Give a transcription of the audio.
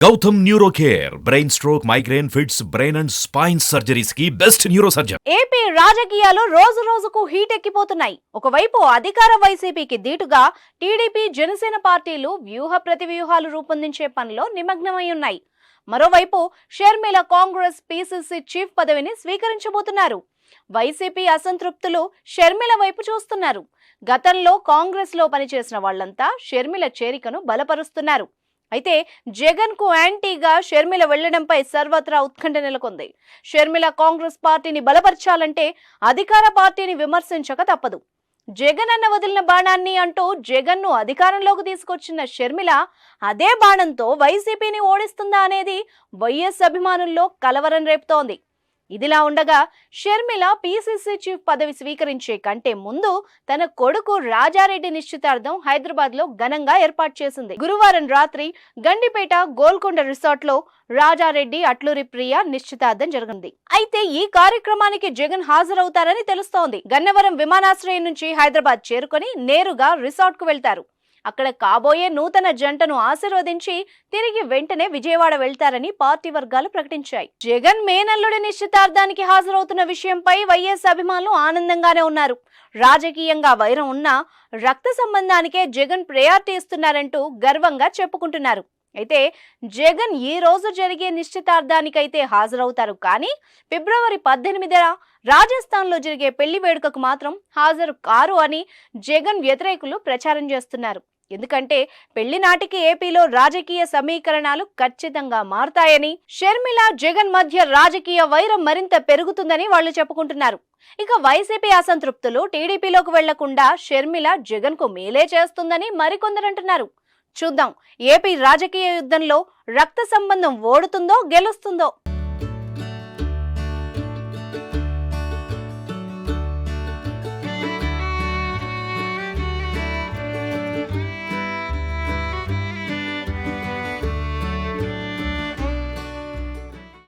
Gautam neuro care brain stroke migraine fits brain and spine surgeries కి best neuro surgeon. AP రాజకీయాలు రోజు రోజుకు heat ఎక్కిపోతున్నాయి. ఒకవైపు అధికార వైసీపీకి దీటుగా టీడీపీ జనసేన పార్టీలు వ్యూహ ప్రతివ్యూహాలు రూపొందించే పనిలో నిమగ్నమై ఉన్నాయి. మరోవైపు షర్మిల కాంగ్రెస్ పీసీసీ చీఫ్ పదవిని స్వీకరించబోతున్నారు. వైసీపీ అసంతృప్తులు షర్మిల వైపు చూస్తున్నారు. గతంలో కాంగ్రెస్ లో పనిచేసిన వాళ్లంతా షర్మిల చేరికను బలపరుస్తున్నారు. అయితే జగన్ కు యాంటీగా షర్మిల వెళ్లడంపై సర్వత్రా ఉత్కంఠ నెలకొంది. షర్మిల కాంగ్రెస్ పార్టీని బలపరచాలంటే అధికార పార్టీని విమర్శించక తప్పదు. జగన్ అన్న వదిలిన బాణాన్ని అంటూ జగన్ ను అధికారంలోకి తీసుకొచ్చిన షర్మిల అదే బాణంతో వైసీపీని ఓడిస్తుందా అనేది వైఎస్ అభిమానుల్లో కలవరం రేపుతోంది. ఇదిలా ఉండగా షర్మిల పీసీసీ చీఫ్ పదవి స్వీకరించే కంటే ముందు తన కొడుకు రాజారెడ్డి నిశ్చితార్థం హైదరాబాద్ లో ఘనంగా ఏర్పాటు చేసింది. గురువారం రాత్రి గండిపేట గోల్కొండ రిసార్ట్ లో రాజారెడ్డి అట్లూరి ప్రియ నిశ్చితార్థం జరిగింది. అయితే ఈ కార్యక్రమానికి జగన్ హాజరవుతారని తెలుస్తోంది. గన్నవరం విమానాశ్రయం నుంచి హైదరాబాద్ చేరుకొని నేరుగా రిసార్ట్ కు వెళ్తారు. అక్కడ కాబోయే నూతన జంటను ఆశీర్వదించి తిరిగి వెంటనే విజయవాడ వెళ్తారని పార్టీ వర్గాలు ప్రకటించాయి. జగన్ మేనల్లుడి నిశ్చితార్థానికి హాజరవుతున్న విషయంపై వైఎస్ అభిమానులు ఆనందంగానే ఉన్నారు. రాజకీయంగా వైరం ఉన్నా రక్త సంబంధానికే జగన్ ప్రయారిటీ ఇస్తున్నారంటూ గర్వంగా చెప్పుకుంటున్నారు. అయితే జగన్ ఈ రోజు జరిగే నిశ్చితార్థానికైతే హాజరవుతారు, కానీ ఫిబ్రవరి 18న రాజస్థాన్ లో జరిగే పెళ్లి వేడుకకు మాత్రం హాజరు కారు అని జగన్ వ్యతిరేకులు ప్రచారం చేస్తున్నారు. ఎందుకంటే పెళ్లి నాటికి ఏపీలో రాజకీయ సమీకరణాలు ఖచ్చితంగా మారతాయని, షర్మిల జగన్ మధ్య రాజకీయ వైరం మరింత పెరుగుతుందని వాళ్ళు చెప్పుకుంటున్నారు. ఇక వైసీపీ అసంతృప్తులు టీడీపీలోకి వెళ్లకుండా షర్మిల జగన్ కు మేలే చేస్తుందని మరికొందరు అంటున్నారు. చూద్దాం, ఏపీ రాజకీయ యుద్ధంలో రక్త సంబంధం ఓడుతుందో గెలుస్తుందో.